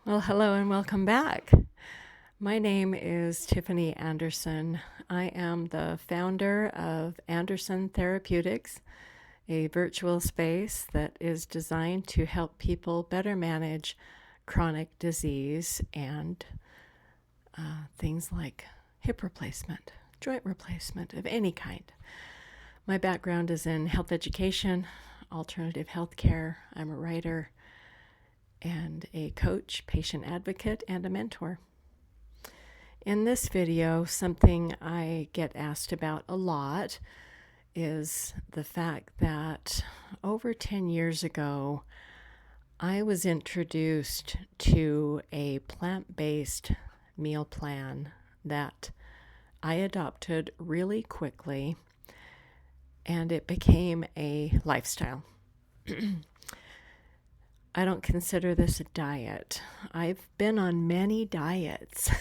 Well, hello and welcome back. My name is Tiffany Anderson. I am the founder of Anderson Therapeutics, a virtual space that is designed to help people better manage chronic disease and things like hip replacement, joint replacement of any kind. My background is in health education, alternative health care. I'm a writer and a coach, patient advocate, and a mentor. In this video, something I get asked about a lot is the fact that over 10 years ago, I was introduced to a plant-based meal plan that I adopted really quickly, and it became a lifestyle. I don't consider this a diet. I've been on many diets.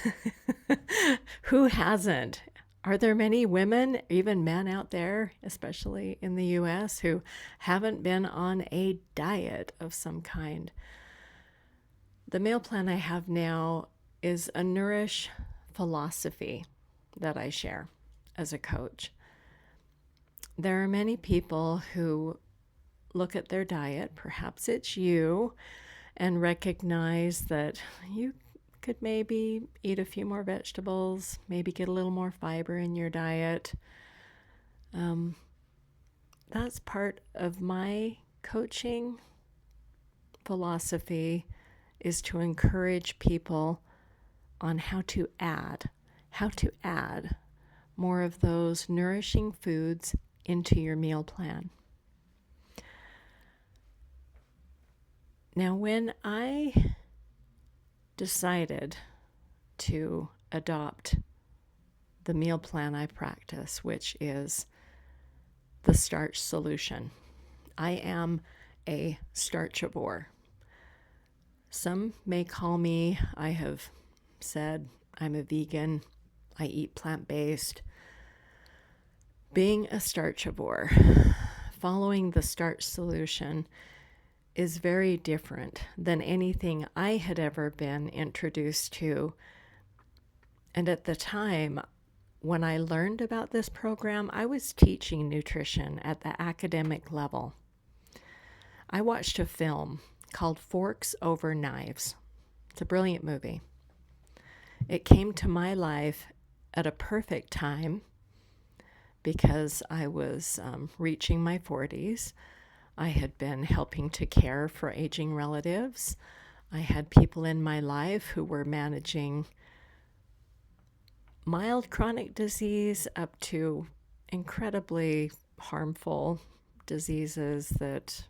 Who hasn't? Are there many women, even men out there, especially in the US, who haven't been on a diet of some kind? The meal plan I have now is a Nourish philosophy that I share as a coach. There are many people who look at their diet, perhaps it's you, and recognize that you could maybe eat a few more vegetables, maybe get a little more fiber in your diet. That's part of my coaching philosophy, is to encourage people on how to add more of those nourishing foods into your meal plan. Now, when I decided to adopt the meal plan I practice, which is the starch solution, I am a starchivore. Some may call me, I have said, I'm a vegan, I eat plant-based. Being a starchivore, following the starch solution, is very different than anything I had ever been introduced to. And at the time, when I learned about this program, I was teaching nutrition at the academic level. I watched a film called Forks Over Knives. It's a brilliant movie. It came to my life at a perfect time because I was reaching my 40s. I had been helping to care for aging relatives. I had people in my life who were managing mild chronic disease up to incredibly harmful diseases that,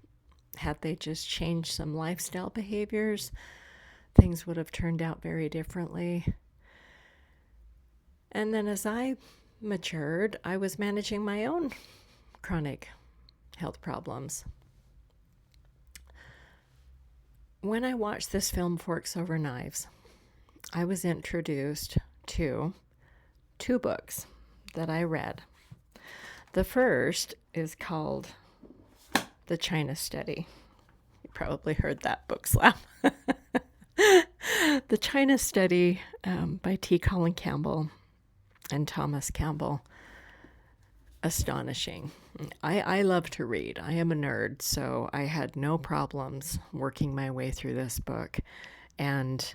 had they just changed some lifestyle behaviors, things would have turned out very differently. And then as I matured, I was managing my own chronic health problems. When I watched this film, Forks Over Knives, I was introduced to two books that I read. The first is called The China Study. You probably heard that book slap. The China Study by T. Colin Campbell and Thomas Campbell. Astonishing. I love to read. I am a nerd, so I had no problems working my way through this book. And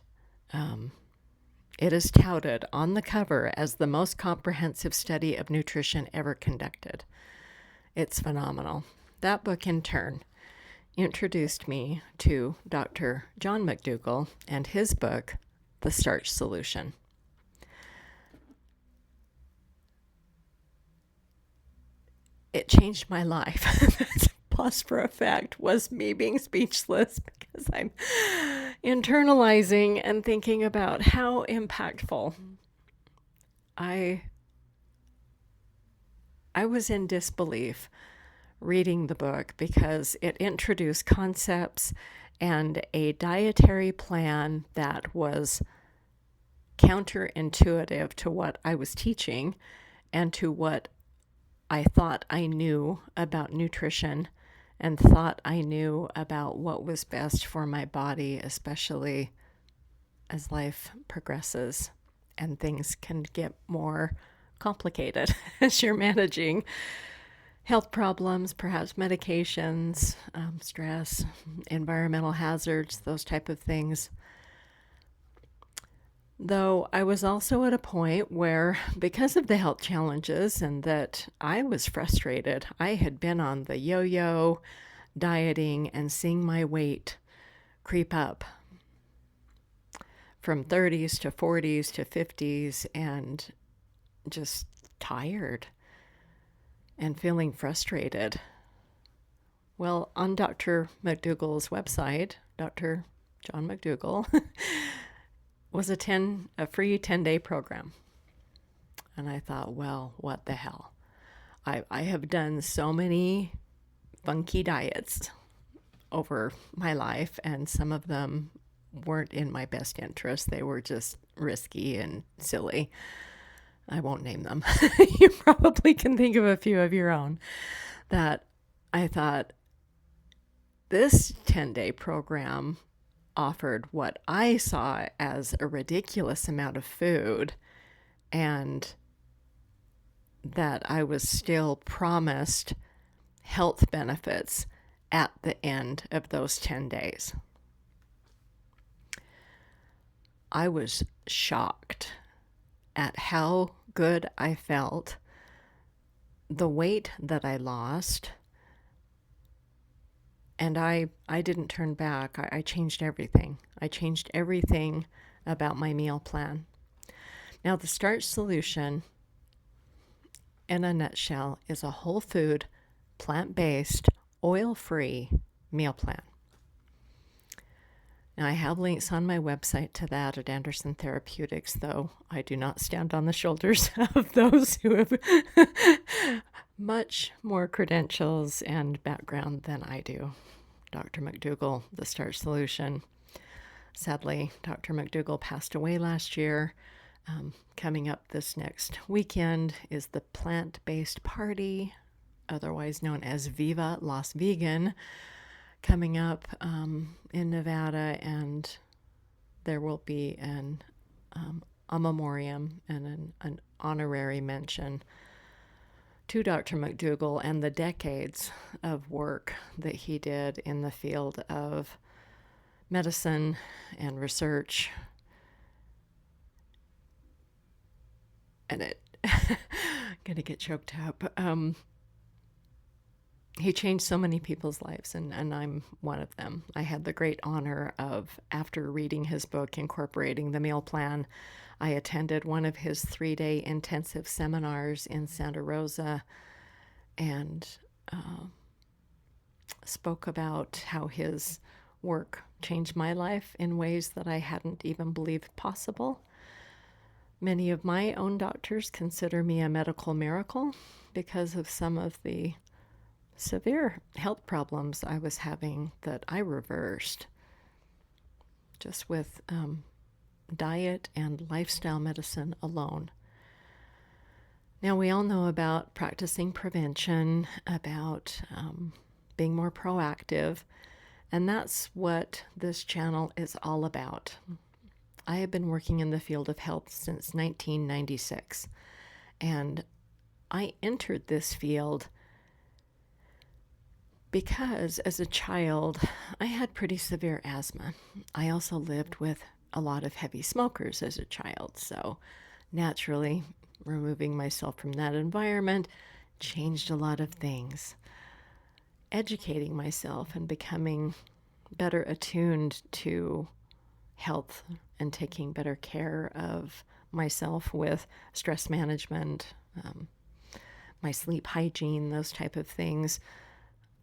it is touted on the cover as the most comprehensive study of nutrition ever conducted. It's phenomenal. That book, in turn, introduced me to Dr. John McDougall and his book, The Starch Solution. It changed my life. Plus, for effect, was me being speechless because I'm internalizing and thinking about how impactful. I was in disbelief reading the book because it introduced concepts and a dietary plan that was counterintuitive to what I was teaching and to what I thought I knew about nutrition and thought I knew about what was best for my body, especially as life progresses and things can get more complicated as you're managing health problems, perhaps medications, stress, environmental hazards, those type of things. Though I was also at a point where, because of the health challenges and that I was frustrated, I had been on the yo-yo dieting and seeing my weight creep up from 30s to 40s to 50s and just tired and feeling frustrated. Well, on Dr. McDougall's website, Dr. John McDougall, was a free 10-day program. And I thought, well, what the hell? I have done so many funky diets over my life, and some of them weren't in my best interest. They were just risky and silly. I won't name them. You probably can think of a few of your own. That I thought, this 10-day program offered what I saw as a ridiculous amount of food, and that I was still promised health benefits at the end of those 10 days. I was shocked at how good I felt, the weight that I lost, and I didn't turn back. I changed everything. I changed everything about my meal plan. Now, the Starch Solution, in a nutshell, is a whole food, plant-based, oil-free meal plan. Now, I have links on my website to that at Anderson Therapeutics, though I do not stand on the shoulders of those who have much more credentials and background than I do. Dr. McDougall, the Starch Solution. Sadly, Dr. McDougall passed away last year. Coming up this next weekend is the Plant-Based Party, otherwise known as Viva Las Vegan, coming up in Nevada, and there will be a memoriam and an honorary mention to Dr. McDougall and the decades of work that he did in the field of medicine and research. And I'm gonna get choked up. He changed so many people's lives, and I'm one of them. I had the great honor of, after reading his book, Incorporating the Meal Plan, I attended one of his 3-day intensive seminars in Santa Rosa and spoke about how his work changed my life in ways that I hadn't even believed possible. Many of my own doctors consider me a medical miracle because of some of the severe health problems I was having that I reversed just with diet and lifestyle medicine alone. Now, we all know about practicing prevention, about being more proactive, and that's what this channel is all about. I have been working in the field of health since 1996, and I entered this field because as a child, I had pretty severe asthma. I also lived with a lot of heavy smokers as a child, so naturally, removing myself from that environment changed a lot of things. Educating myself and becoming better attuned to health and taking better care of myself with stress management, my sleep hygiene, those type of things,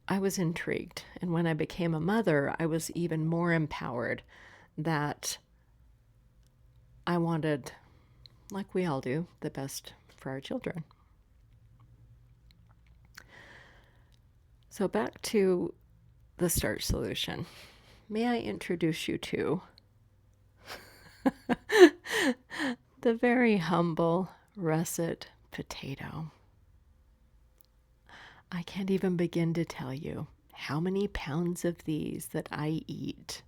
I was intrigued. And when I became a mother, I was even more empowered that I wanted, like we all do, the best for our children. So back to the Starch Solution. May I introduce you to the very humble russet potato. I can't even begin to tell you how many pounds of these that I eat.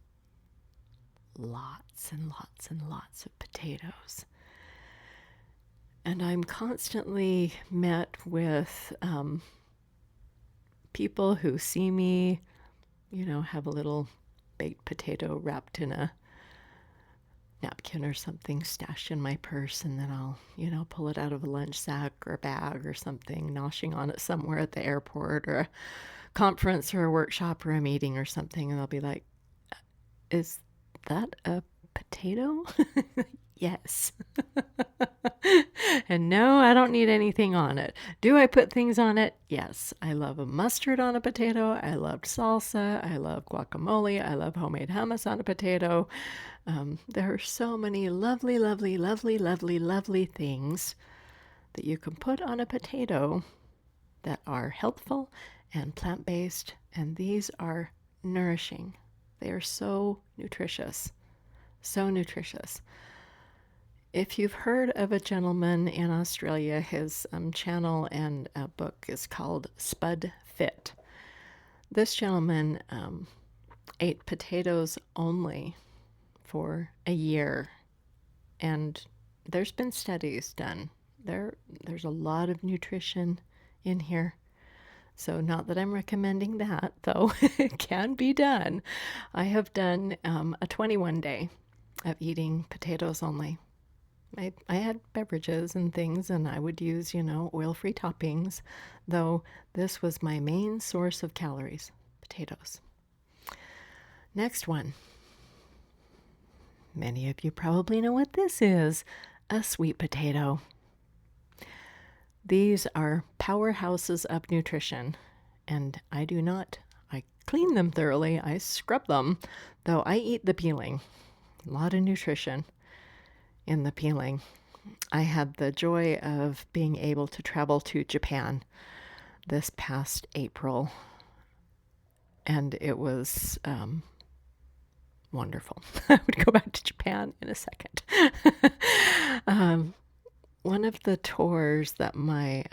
lots and lots and lots of potatoes. And I'm constantly met with people who see me, have a little baked potato wrapped in a napkin or something stashed in my purse, and then I'll, pull it out of a lunch sack or a bag or something, noshing on it somewhere at the airport or a conference or a workshop or a meeting or something, and they'll be like, "Is that a potato?" Yes. And no, I don't need anything on it. Do I put things on it? Yes. I love a mustard on a potato. I love salsa. I love guacamole. I love homemade hummus on a potato. There are so many lovely, lovely, lovely, lovely, lovely things that you can put on a potato that are healthful and plant-based, and these are nourishing. They are so nutritious. So nutritious. If you've heard of a gentleman in Australia, his channel and book is called Spud Fit. This gentleman ate potatoes only for a year, and there's been studies done. There's a lot of nutrition in here. So not that I'm recommending that, though it can be done. I have done a 21 day of eating potatoes only. I had beverages and things, and I would use, oil-free toppings, though this was my main source of calories, potatoes. Next one. Many of you probably know what this is, a sweet potato. These are powerhouses of nutrition, and I clean them thoroughly, I scrub them, though I eat the peeling. A lot of nutrition in the peeling. I had the joy of being able to travel to Japan this past April, and it was wonderful. I would go back to Japan in a second. One of the tours that my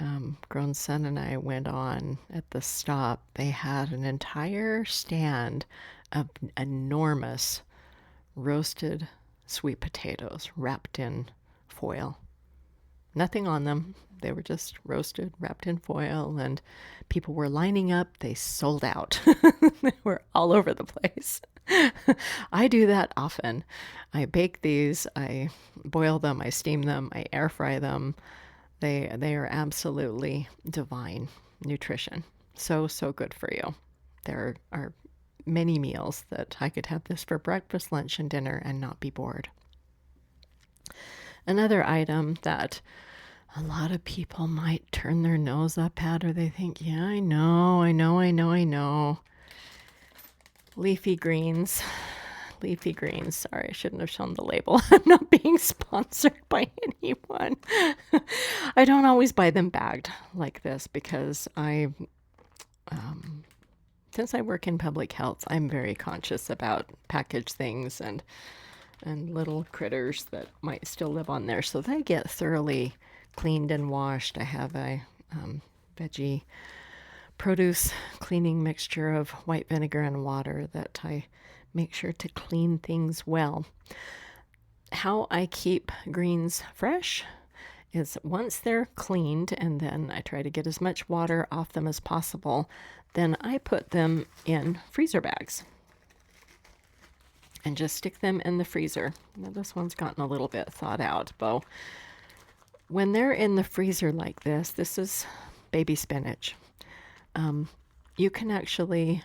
grown son and I went on at the stop, they had an entire stand of enormous roasted sweet potatoes wrapped in foil. Nothing on them. They were just roasted, wrapped in foil, and people were lining up. They sold out. They were all over the place. I do that often. I bake these, I boil them, I steam them, I air fry them. They are absolutely divine nutrition. So good for you. There are many meals that I could have this for breakfast, lunch, and dinner and not be bored. Another item that a lot of people might turn their nose up at, or they think, yeah, I know. Leafy greens. Leafy greens. Sorry, I shouldn't have shown the label. I'm not being sponsored by anyone. I don't always buy them bagged like this because since I work in public health, I'm very conscious about packaged things and little critters that might still live on there. So they get thoroughly cleaned and washed. I have a veggie produce cleaning mixture of white vinegar and water that I make sure to clean things well. How I keep greens fresh is once they're cleaned, and then I try to get as much water off them as possible, then I put them in freezer bags and just stick them in the freezer. Now this one's gotten a little bit thawed out, but when they're in the freezer like this is baby spinach. You can actually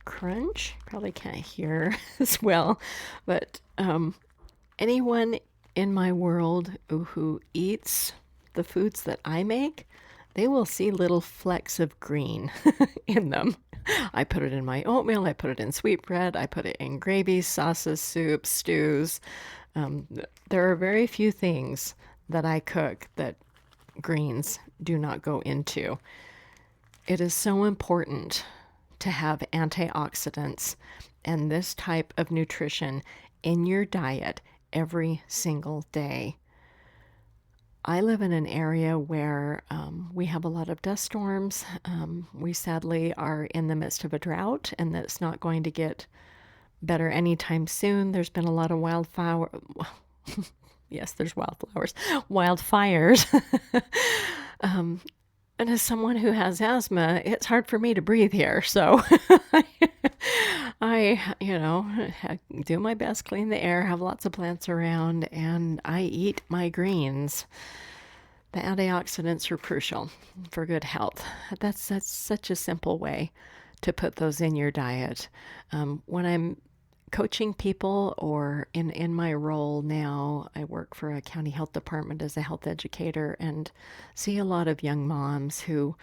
crunch, probably can't hear as well, but anyone in my world who eats the foods that I make, they will see little flecks of green in them. I put it in my oatmeal, I put it in sweetbread, I put it in gravies, sauces, soups, stews. There are very few things that I cook that greens do not go into. It is so important to have antioxidants and this type of nutrition in your diet every single day. I live in an area where we have a lot of dust storms. We sadly are in the midst of a drought, and that's not going to get better anytime soon. There's been a lot of wildflower. Yes, there's wildflowers, wildfires. um, and as someone who has asthma, it's hard for me to breathe here. So I do my best, clean the air, have lots of plants around, and I eat my greens. The antioxidants are crucial for good health. That's such a simple way to put those in your diet. When I'm coaching people or in my role now, I work for a county health department as a health educator and see a lot of young moms who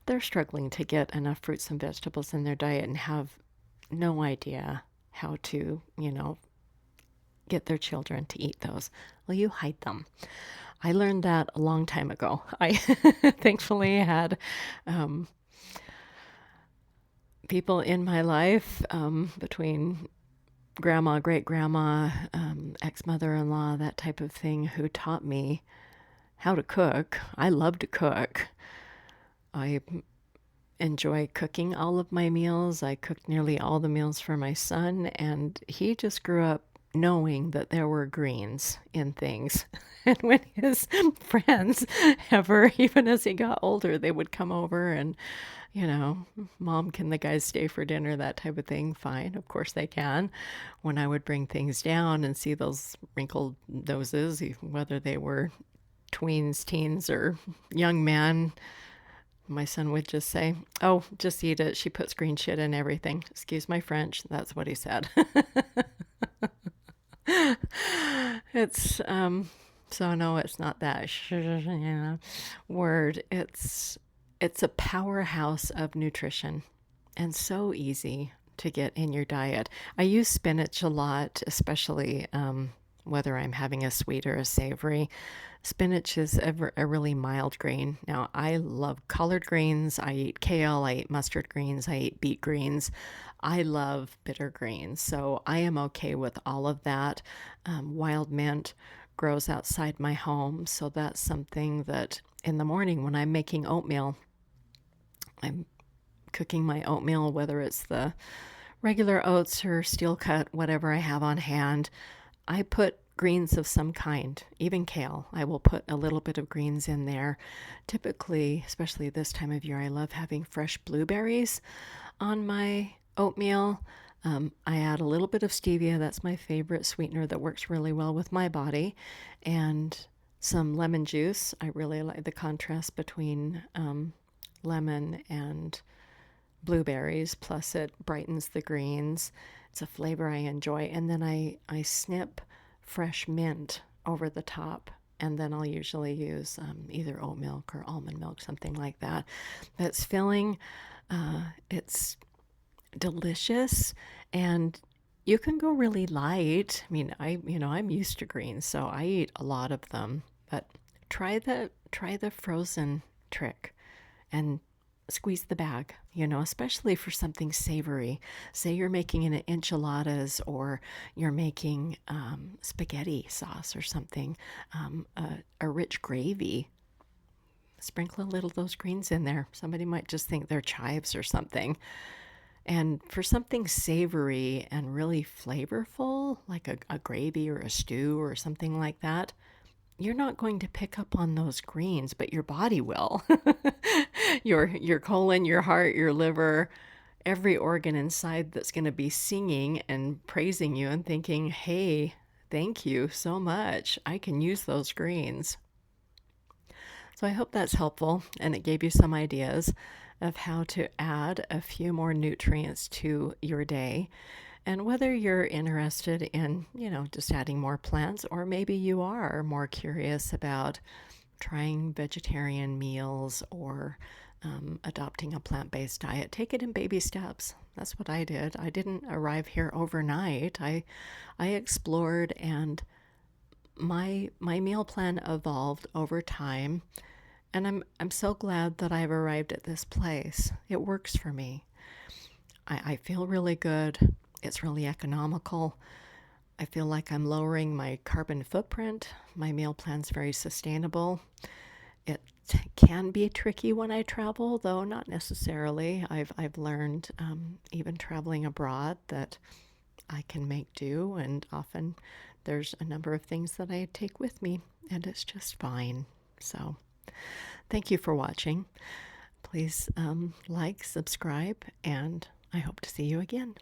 they're struggling to get enough fruits and vegetables in their diet and have no idea how to, get their children to eat those. Well, you hide them. I learned that a long time ago. I thankfully had people in my life between grandma, great grandma, ex mother in law, that type of thing, who taught me how to cook. I love to cook. I enjoy cooking all of my meals. I cooked nearly all the meals for my son, and he just grew up knowing that there were greens in things. And when his friends ever, even as he got older, they would come over and, Mom, can the guys stay for dinner? That type of thing. Fine, of course they can. When I would bring things down and see those wrinkled noses, whether they were tweens, teens, or young men, my son would just say, "Oh, just eat it. She puts green shit in everything." Excuse my French. That's what he said. It's so no, it's not that word. It's a powerhouse of nutrition and so easy to get in your diet. I use spinach a lot, especially whether I'm having a sweet or a savory. Spinach is a really mild green. Now, I love collard greens. I eat kale. I eat mustard greens. I eat beet greens. I love bitter greens. So I am okay with all of that. Wild mint grows outside my home. So that's something that in the morning when I'm making oatmeal, I'm cooking my oatmeal, whether it's the regular oats or steel cut, whatever I have on hand. I put greens of some kind, even kale. I will put a little bit of greens in there. Typically, especially this time of year, I love having fresh blueberries on my oatmeal. I add a little bit of stevia. That's my favorite sweetener that works really well with my body. And some lemon juice. I really like the contrast between lemon and blueberries, plus it brightens the greens. It's a flavor I enjoy. And then I snip fresh mint over the top, and then I'll usually use either oat milk or almond milk, something like that. That's filling. It's delicious, and you can go really light. I mean, I'm used to greens, so I eat a lot of them. But try the frozen trick, and squeeze the bag, especially for something savory. Say you're making an enchiladas or you're making spaghetti sauce or something, a rich gravy. Sprinkle a little of those greens in there. Somebody might just think they're chives or something. And for something savory and really flavorful, like a gravy or a stew or something like that, you're not going to pick up on those greens, but your body will. Your colon, your heart, your liver, every organ inside that's going to be singing and praising you and thinking, hey, thank you so much. I can use those greens. So I hope that's helpful and it gave you some ideas of how to add a few more nutrients to your day. And whether you're interested in, just adding more plants, or maybe you are more curious about trying vegetarian meals or adopting a plant-based diet, take it in baby steps. That's what I did. I didn't arrive here overnight. I explored, and my meal plan evolved over time. And I'm so glad that I've arrived at this place. It works for me. I feel really good. It's really economical. I feel like I'm lowering my carbon footprint. My meal plan's very sustainable. It can be tricky when I travel, though not necessarily. I've learned, even traveling abroad, that I can make do, and often there's a number of things that I take with me, and it's just fine. So, thank you for watching. Please like, subscribe, and I hope to see you again.